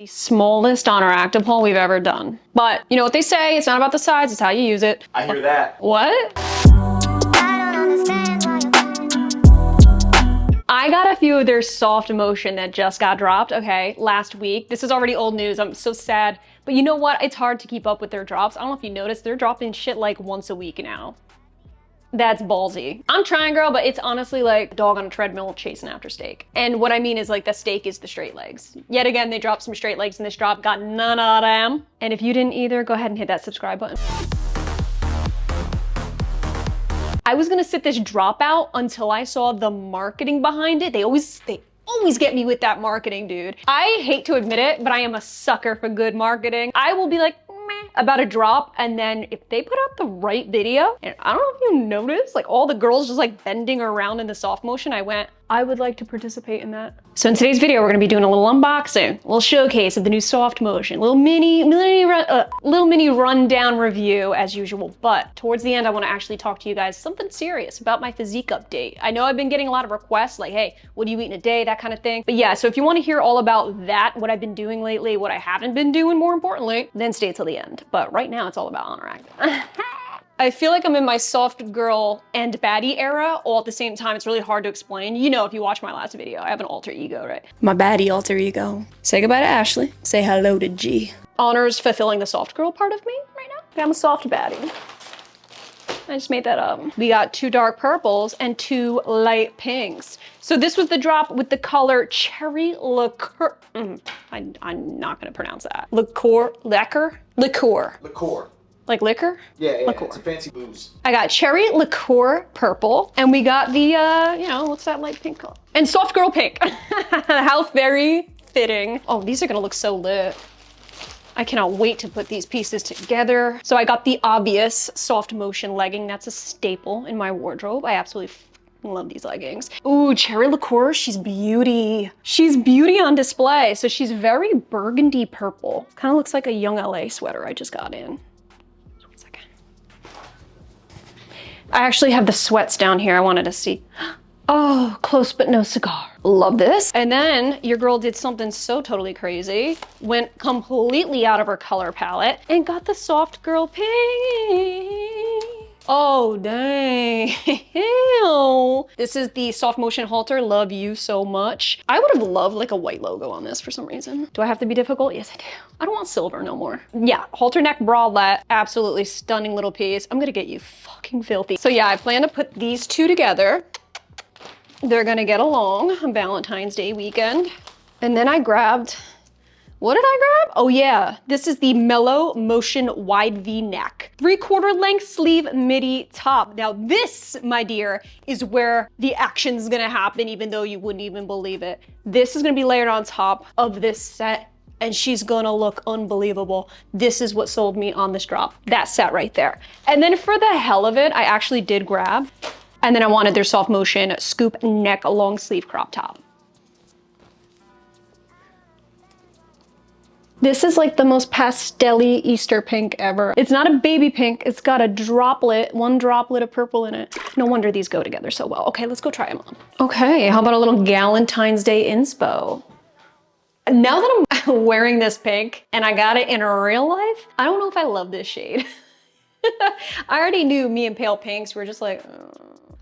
The smallest Oner Active haul we've ever done. But you know what they say, it's not about the size, it's how you use it. I hear that. What? I got a few of their SoftMotion that just got dropped, okay, last week. This is already old news, I'm so sad. But you know what, it's hard to keep up with their drops. I don't know if you noticed, they're dropping shit like once a week now. That's ballsy. I'm trying, girl, but it's honestly like a dog on a treadmill chasing after steak. And what I mean is like the steak is the straight legs. Yet again, they dropped some straight legs in this drop, got none of them. And if you didn't either, go ahead and hit that subscribe button. I was gonna sit this drop out until I saw the marketing behind it. They always get me with that marketing, dude. I hate to admit it, but I am a sucker for good marketing. I will be like, about a drop, and then if they put out the right video, and I don't know if you noticed, like all the girls just like bending around in the SoftMotion, I went, I would like to participate in that. So in today's video, we're gonna be doing a little unboxing, a little showcase of the new SoftMotion, little mini rundown review as usual. But towards the end, I wanna actually talk to you guys something serious about my physique update. I know I've been getting a lot of requests like, hey, what do you eat in a day, that kind of thing. But yeah, so if you wanna hear all about that, what I've been doing lately, what I haven't been doing more importantly, then stay till the end. But right now it's all about Oner Active. I feel like I'm in my soft girl and baddie era all at the same time. It's really hard to explain. You know, if you watch my last video, I have an alter ego, right? My baddie alter ego. Say goodbye to Ashley. Say hello to G. Oner's fulfilling the soft girl part of me right now. I'm a soft baddie. I just made that up. We got 2 dark purples and 2 light pinks. So this was the drop with the color Cherry Liqueur. I'm not gonna pronounce that. Liqueur. Like liquor? Yeah, liqueur. It's a fancy booze. I got Cherry Liqueur purple, and we got the, you know, what's that light pink color? And soft girl pink. How very fitting. Oh, these are gonna look so lit. I cannot wait to put these pieces together. So I got the obvious SoftMotion legging. That's a staple in my wardrobe. I absolutely love these leggings. Ooh, Cherry Liqueur, she's beauty. She's beauty on display. So she's very burgundy purple. Kind of looks like a Young LA sweater I just got in. I actually have the sweats down here I wanted to see. Oh, close but no cigar. Love this. And then your girl did something so totally crazy. Went completely out of her color palette and got the soft girl pink. Oh, dang. This is the SoftMotion halter. Love you so much. I would have loved like a white logo on this for some reason. Do I have to be difficult? Yes, I do. I don't want silver no more. Yeah, halter neck bralette. Absolutely stunning little piece. I'm gonna get you fucking filthy. So yeah, I plan to put these 2 together. They're gonna get along on Valentine's Day weekend. And then I grabbed, what did I grab? Oh yeah, this is the Mellow Motion Wide V-neck. 3/4 length sleeve midi top. Now this, my dear, is where the action's gonna happen even though you wouldn't even believe it. This is gonna be layered on top of this set and she's gonna look unbelievable. This is what sold me on this drop. That set right there. And then for the hell of it, I actually did grab, and then I wanted their SoftMotion scoop neck long sleeve crop top. This is like the most pastel-y Easter pink ever. It's not a baby pink, it's got a droplet, 1 droplet of purple in it. No wonder these go together so well. Okay, let's go try them on. Okay, how about a little Valentine's Day inspo? Now that I'm wearing this pink and I got it in real life, I don't know if I love this shade. I already knew me and pale pinks were just like,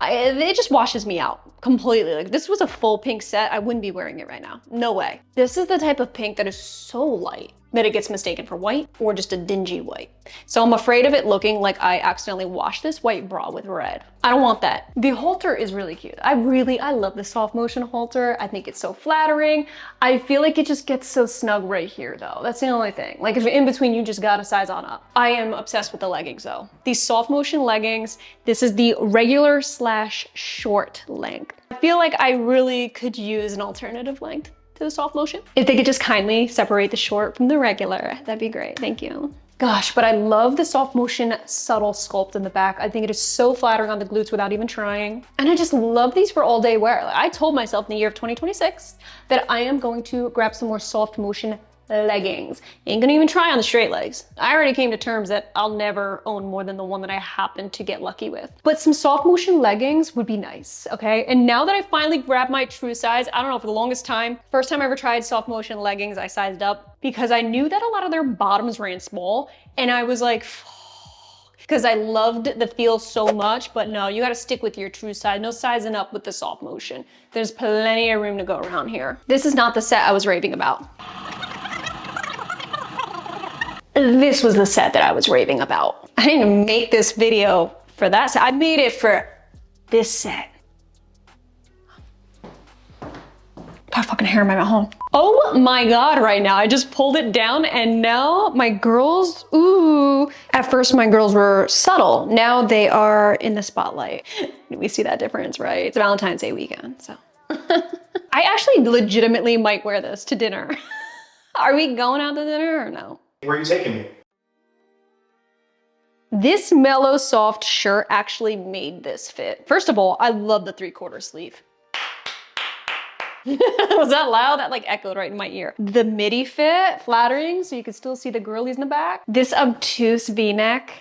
it just washes me out completely. Like this was a full pink set, I wouldn't be wearing it right now. No way. This is the type of pink that is so light that it gets mistaken for white or just a dingy white. So I'm afraid of it looking like I accidentally washed this white bra with red. I don't want that. The halter is really cute. I love the SoftMotion halter. I think it's so flattering. I feel like it just gets so snug right here though. That's the only thing. Like if in between you just got a size on up. I am obsessed with the leggings though. These SoftMotion leggings, this is the regular / short length. I feel like I really could use an alternative length to the SoftMotion. If they could just kindly separate the short from the regular, that'd be great, thank you. Gosh, but I love the SoftMotion subtle sculpt in the back. I think it is so flattering on the glutes without even trying. And I just love these for all day wear. Like, I told myself in the year of 2026 that I am going to grab some more SoftMotion leggings. Ain't gonna even try on the straight legs. I already came to terms that I'll never own more than the one that I happen to get lucky with. But some soft motion leggings would be nice, okay? And now that I finally grabbed my true size, I don't know, for the longest time, first time I ever tried soft motion leggings, I sized up because I knew that a lot of their bottoms ran small, and I was like, because I loved the feel so much, but no, you gotta stick with your true size. No sizing up with the soft motion. There's plenty of room to go around here. This is not the set I was raving about. This was the set that I was raving about. I didn't make this video for that set. I made it for this set. Got fucking hair in my mouth. Oh my God, right now. I just pulled it down and now my girls, ooh. At first my girls were subtle. Now they are in the spotlight. We see that difference, right? It's Valentine's Day weekend, so. I actually legitimately might wear this to dinner. Are we going out to dinner or no? Where are you taking me? This mellow soft shirt actually made this fit. First of all, I love the 3/4 sleeve. Was that loud? That like echoed right in my ear. The midi fit, flattering, so you can still see the girlies in the back. This obtuse V-neck.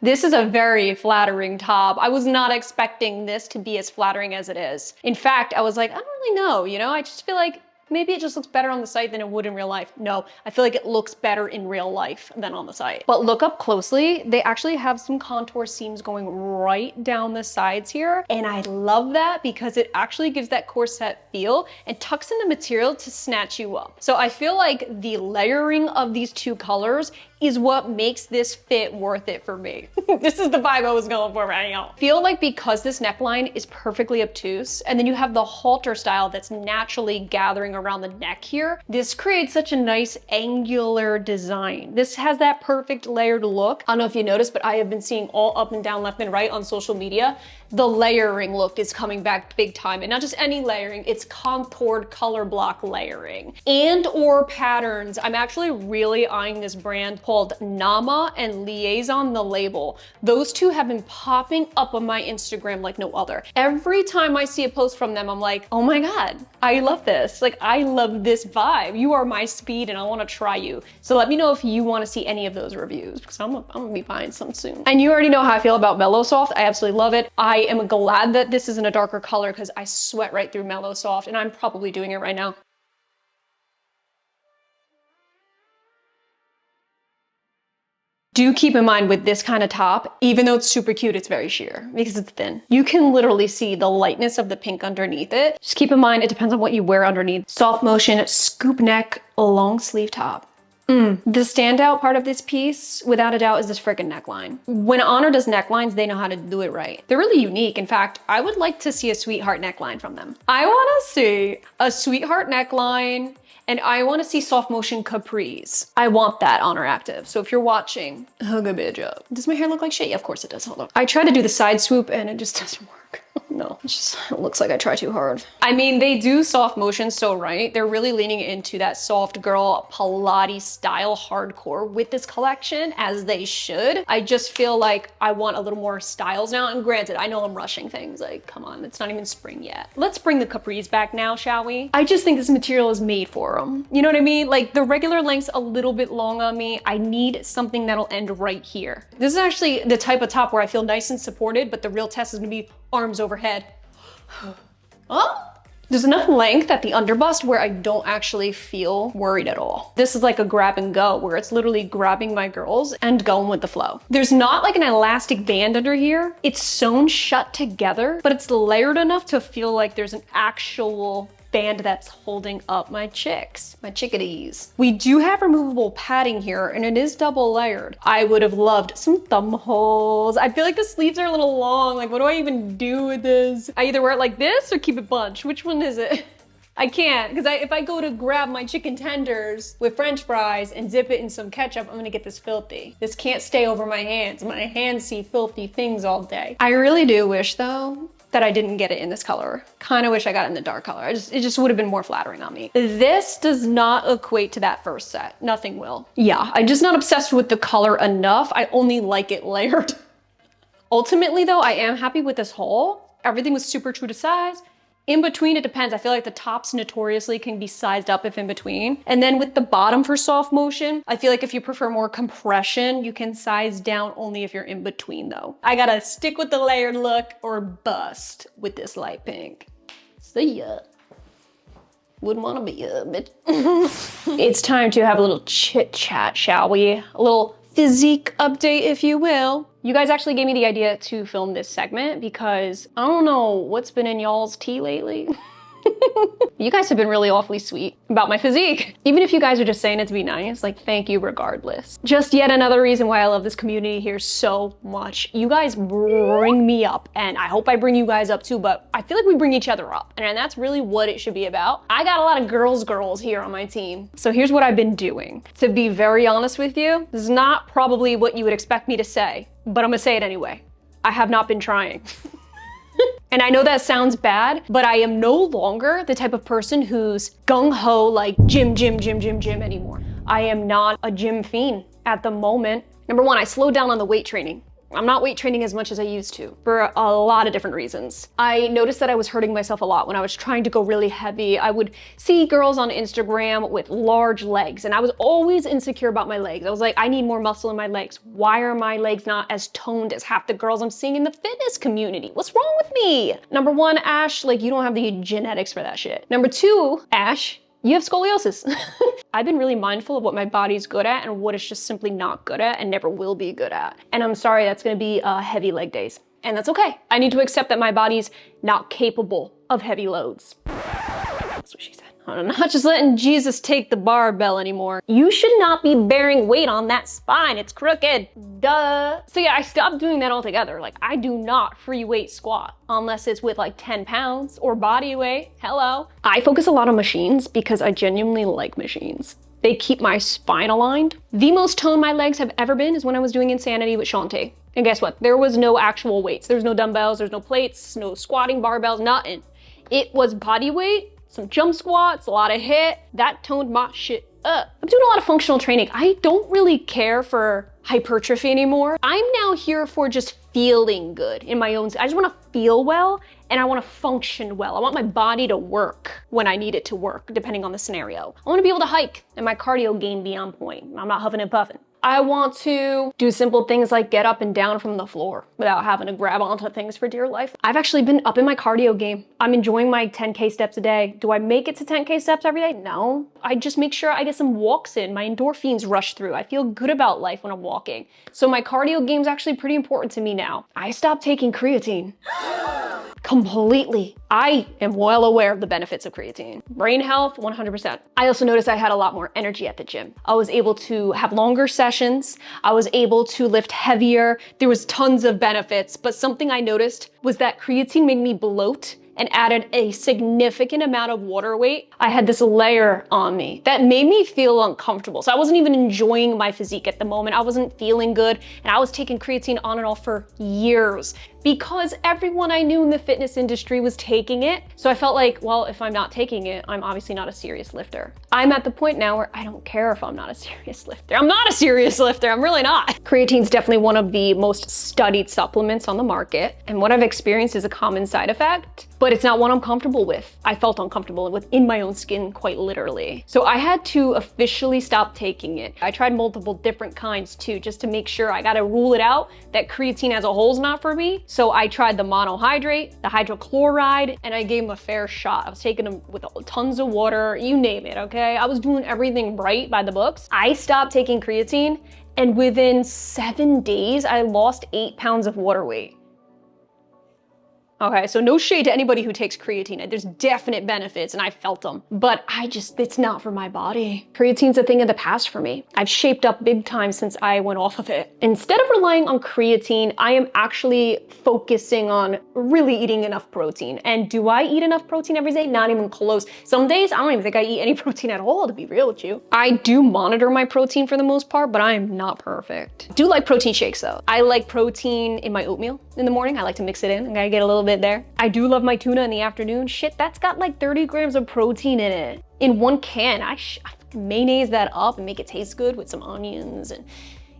This is a very flattering top. I was not expecting this to be as flattering as it is. In fact, I was like, I don't really know, you know? I just feel like maybe it just looks better on the site than it would in real life. No, I feel like it looks better in real life than on the site. But look up closely, they actually have some contour seams going right down the sides here. And I love that because it actually gives that corset feel and tucks in the material to snatch you up. So I feel like the layering of these two colors is what makes this fit worth it for me. This is the vibe I was going for right now. Feel like because this neckline is perfectly obtuse and then you have the halter style that's naturally gathering around the neck here, this creates such a nice angular design. This has that perfect layered look. I don't know if you noticed, but I have been seeing all up and down, left and right on social media. The layering look is coming back big time, and not just any layering, it's contoured color block layering and or patterns. I'm actually really eyeing this brand called Nama and Liaison the Label. Those two have been popping up on my Instagram like no other. Every time I see a post from them, I'm like, oh my God, I love this. Like, I love this vibe. You are my speed and I wanna try you. So let me know if you wanna see any of those reviews because I'm gonna be buying some soon. And you already know how I feel about Mellow Soft. I absolutely love it. I am glad that this is in a darker color because I sweat right through Mellow Soft and I'm probably doing it right now. Do keep in mind with this kind of top, even though it's super cute, it's very sheer because it's thin. You can literally see the lightness of the pink underneath it. Just keep in mind, it depends on what you wear underneath. Soft motion, scoop neck, long sleeve top. The standout part of this piece, without a doubt, is this freaking neckline. When Oner does necklines, they know how to do it right. They're really unique. In fact, I would like to see a sweetheart neckline from them. I wanna see a sweetheart neckline and I wanna see soft motion capris. I want that, Oner Active. So if you're watching, hook a bitch up. Does my hair look like shit? Yeah, of course it does, hold on. I tried to do the side swoop and it just doesn't work. No, it looks like I try too hard. I mean, they do soft motion so right. They're really leaning into that soft girl Pilates style hardcore with this collection, as they should. I just feel like I want a little more styles now. And granted, I know I'm rushing things. Like, come on, it's not even spring yet. Let's bring the capris back now, shall we? I just think this material is made for them. You know what I mean? Like the regular length's a little bit long on me. I need something that'll end right here. This is actually the type of top where I feel nice and supported, but the real test is gonna be arms overhead. Oh, there's enough length at the underbust where I don't actually feel worried at all. This is like a grab and go where it's literally grabbing my girls and going with the flow. There's not like an elastic band under here. It's sewn shut together, but it's layered enough to feel like there's an actual band that's holding up my chicks, my chickadees. We do have removable padding here and it is double layered. I would have loved some thumb holes. I feel like the sleeves are a little long. Like, what do I even do with this? I either wear it like this or keep it bunched. Which one is it? I can't, because if I go to grab my chicken tenders with French fries and dip it in some ketchup, I'm gonna get this filthy. This can't stay over my hands. My hands see filthy things all day. I really do wish though that I didn't get it in this color. Kind of wish I got it in the dark color. It just would have been more flattering on me. This does not equate to that first set. Nothing will. Yeah, I'm just not obsessed with the color enough. I only like it layered. Ultimately though, I am happy with this haul. Everything was super true to size. In between, it depends. I feel like the tops notoriously can be sized up if in between. And then with the bottom for soft motion, I feel like if you prefer more compression, you can size down only if you're in between though. I gotta stick with the layered look or bust with this light pink. See ya. Wouldn't wanna be a bitch. It's time to have a little chit chat, shall we? A little physique update, if you will. You guys actually gave me the idea to film this segment because I don't know what's been in y'all's tea lately. You guys have been really awfully sweet about my physique. Even if you guys are just saying it to be nice, like thank you regardless. Just yet another reason why I love this community here so much. You guys bring me up and I hope I bring you guys up too, but I feel like we bring each other up and that's really what it should be about. I got a lot of girls here on my team. So here's what I've been doing. To be very honest with you, this is not probably what you would expect me to say, but I'm gonna say it anyway. I have not been trying. And I know that sounds bad, but I am no longer the type of person who's gung-ho like gym anymore. I am not a gym fiend at the moment. Number one, I slowed down on the weight training. I'm not weight training as much as I used to for a lot of different reasons. I noticed that I was hurting myself a lot when I was trying to go really heavy. I would see girls on Instagram with large legs and I was always insecure about my legs. I was like, I need more muscle in my legs. Why are my legs not as toned as half the girls I'm seeing in the fitness community? What's wrong with me? Number one, Ash, like you don't have the genetics for that shit. Number two, Ash, you have scoliosis. I've been really mindful of what my body's good at and what it's just simply not good at and never will be good at. And I'm sorry, that's gonna be heavy leg days. And that's okay. I need to accept that my body's not capable of heavy loads. That's what she said. I'm not just letting Jesus take the barbell anymore. You should not be bearing weight on that spine. It's crooked. Duh. So yeah, I stopped doing that altogether. Like I do not free weight squat unless it's with like 10 pounds or body weight. Hello. I focus a lot on machines because I genuinely like machines. They keep my spine aligned. The most toned my legs have ever been is when I was doing Insanity with Shantae. And guess what? There was no actual weights. There's no dumbbells, there's no plates, no squatting barbells, nothing. It was body weight, some jump squats, a lot of HIIT. That toned my shit up. I'm doing a lot of functional training. I don't really care for hypertrophy anymore. I'm now here for just feeling good in my own, I just wanna feel well and I wanna function well. I want my body to work when I need it to work, depending on the scenario. I wanna be able to hike and my cardio game be on point. I'm not huffing and puffing. I want to do simple things like get up and down from the floor without having to grab onto things for dear life. I've actually been up in my cardio game. I'm enjoying my 10K steps a day. Do I make it to 10K steps every day? No. I just make sure I get some walks in. My endorphins rush through. I feel good about life when I'm walking. So my cardio game's actually pretty important to me now. I stopped taking creatine. Completely. I am well aware of the benefits of creatine. Brain health, 100%. I also noticed I had a lot more energy at the gym. I was able to have longer sessions. I was able to lift heavier. There was tons of benefits, but something I noticed was that creatine made me bloat and added a significant amount of water weight. I had this layer on me that made me feel uncomfortable. So I wasn't even enjoying my physique at the moment. I wasn't feeling good. And I was taking creatine on and off for years because everyone I knew in the fitness industry was taking it. So I felt like, well, if I'm not taking it, I'm obviously not a serious lifter. I'm at the point now where I don't care if I'm not a serious lifter. I'm not a serious lifter, I'm really not. Creatine's definitely one of the most studied supplements on the market. And what I've experienced is a common side effect, but it's not one I'm comfortable with. I felt uncomfortable within my own skin, quite literally. So I had to officially stop taking it. I tried multiple different kinds too, just to make sure. I gotta rule it out that creatine as a whole is not for me. So I tried the monohydrate, the hydrochloride, and I gave them a fair shot. I was taking them with tons of water, you name it, okay? I was doing everything right by the books. I stopped taking creatine, and within 7 days, I lost 8 pounds of water weight. Okay, so no shade to anybody who takes creatine. There's definite benefits and I felt them, but it's not for my body. Creatine's a thing of the past for me. I've shaped up big time since I went off of it. Instead of relying on creatine, I am actually focusing on really eating enough protein. And do I eat enough protein every day? Not even close. Some days, I don't even think I eat any protein at all, to be real with you. I do monitor my protein for the most part, but I am not perfect. I do like protein shakes though. I like protein in my oatmeal in the morning. I like to mix it in. I gotta get a little bit there. I do love my tuna in the afternoon. Shit, that's got like 30 grams of protein in it. In one can, I mayonnaise that up and make it taste good with some onions and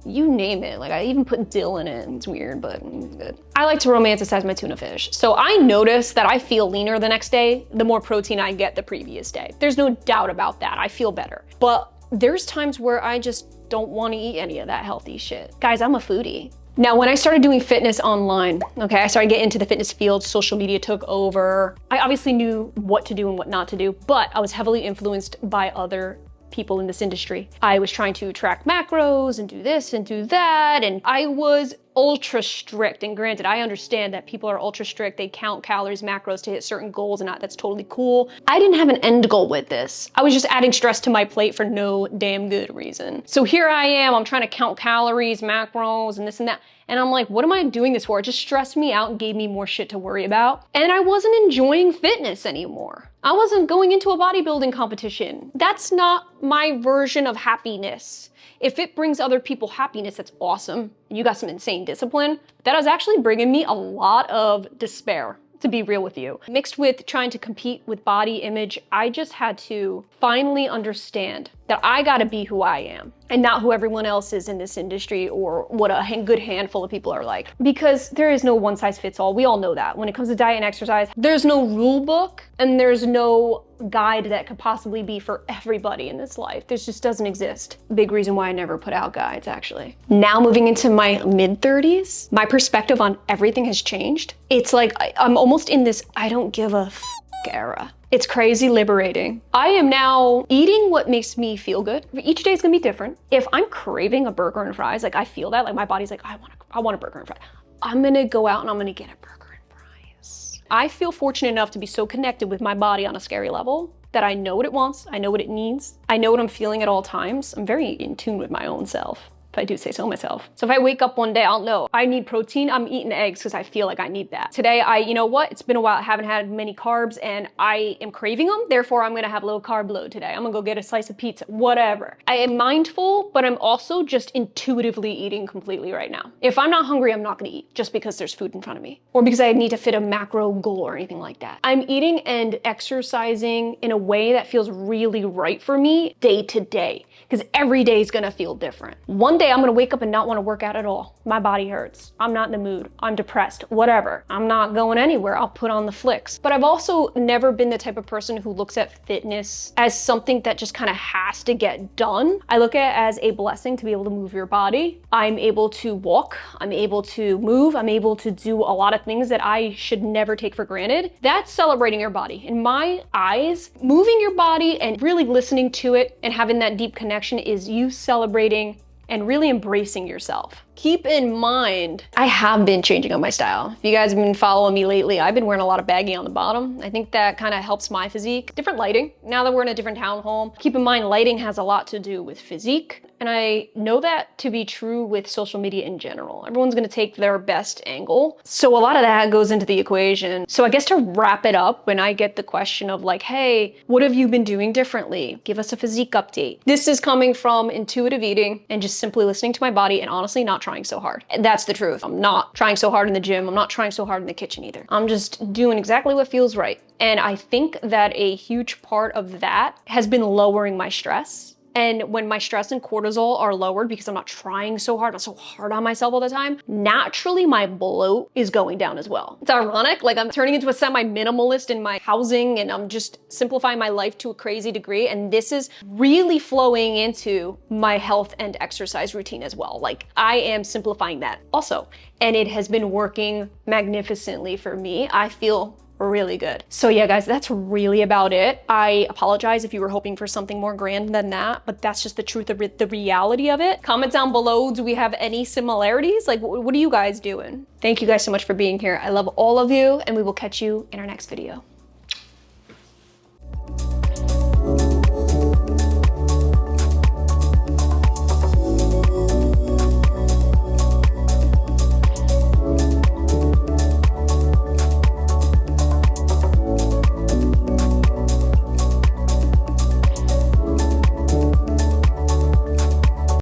you name it. Like I even put dill in it. It's weird, but it's good. I like to romanticize my tuna fish. So I notice that I feel leaner the next day, the more protein I get the previous day. There's no doubt about that. I feel better. But there's times where I just don't want to eat any of that healthy shit. Guys, I'm a foodie. Now, when I started doing fitness online, okay, I started getting into the fitness field, social media took over. I obviously knew what to do and what not to do, but I was heavily influenced by other people in this industry. I was trying to track macros and do this and do that, and I was ultra strict. And granted, I understand that people are ultra strict. They count calories, macros to hit certain goals, and that's totally cool. I didn't have an end goal with this. I was just adding stress to my plate for no damn good reason. So here I am, I'm trying to count calories, macros, and this and that. And I'm like, what am I doing this for? It just stressed me out and gave me more shit to worry about. And I wasn't enjoying fitness anymore. I wasn't going into a bodybuilding competition. That's not my version of happiness. If it brings other people happiness, that's awesome. You got some insane discipline. That was actually bringing me a lot of despair, to be real with you. Mixed with trying to compete with body image, I just had to finally understand that I gotta be who I am and not who everyone else is in this industry or what a good handful of people are like. Because there is no one size fits all. We all know that. When it comes to diet and exercise, there's no rule book and there's no guide that could possibly be for everybody in this life. This just doesn't exist. Big reason why I never put out guides, actually. Now moving into my mid-30s, my perspective on everything has changed. It's like I'm almost in this I don't give a f era. It's crazy liberating. I am now eating what makes me feel good. Each day is gonna be different. If I'm craving a burger and fries, like I feel that, like my body's like, I want a burger and fries. I'm gonna go out and I'm gonna get a burger and fries. I feel fortunate enough to be so connected with my body on a scary level that I know what it wants, I know what it needs, I know what I'm feeling at all times. I'm very in tune with my own self, if I do say so myself. So if I wake up one day, I'll know I need protein, I'm eating eggs because I feel like I need that. Today, you know what? It's been a while, I haven't had many carbs and I am craving them. Therefore, I'm gonna have low carb load today. I'm gonna go get a slice of pizza, whatever. I am mindful, but I'm also just intuitively eating completely right now. If I'm not hungry, I'm not gonna eat just because there's food in front of me or because I need to fit a macro goal or anything like that. I'm eating and exercising in a way that feels really right for me day to day because every day is gonna feel different. One day I'm gonna wake up and not wanna work out at all. My body hurts. I'm not in the mood. I'm depressed, whatever. I'm not going anywhere. I'll put on the flicks. But I've also never been the type of person who looks at fitness as something that just kind of has to get done. I look at it as a blessing to be able to move your body. I'm able to walk. I'm able to move. I'm able to do a lot of things that I should never take for granted. That's celebrating your body. In my eyes, moving your body and really listening to it and having that deep connection is you celebrating and really embracing yourself. Keep in mind, I have been changing up my style. If you guys have been following me lately, I've been wearing a lot of baggy on the bottom. I think that kind of helps my physique. Different lighting. Now that we're in a different townhome, keep in mind lighting has a lot to do with physique. And I know that to be true with social media in general. Everyone's gonna take their best angle. So a lot of that goes into the equation. So I guess to wrap it up, when I get the question of like, hey, what have you been doing differently? Give us a physique update. This is coming from intuitive eating and just simply listening to my body and honestly not trying so hard. That's the truth. I'm not trying so hard in the gym. I'm not trying so hard in the kitchen either. I'm just doing exactly what feels right. And I think that a huge part of that has been lowering my stress. And when my stress and cortisol are lowered because I'm not trying so hard, I'm so hard on myself all the time, naturally my bloat is going down as well. It's ironic, like I'm turning into a semi-minimalist in my housing and I'm just simplifying my life to a crazy degree. And this is really flowing into my health and exercise routine as well. Like I am simplifying that also. And it has been working magnificently for me. I feel really good. So yeah, guys, that's really about it. I apologize if you were hoping for something more grand than that, but that's just the truth of it, the reality of it. Comment down below, do we have any similarities? Like, what are you guys doing? Thank you guys so much for being here. I love all of you, and we will catch you in our next video.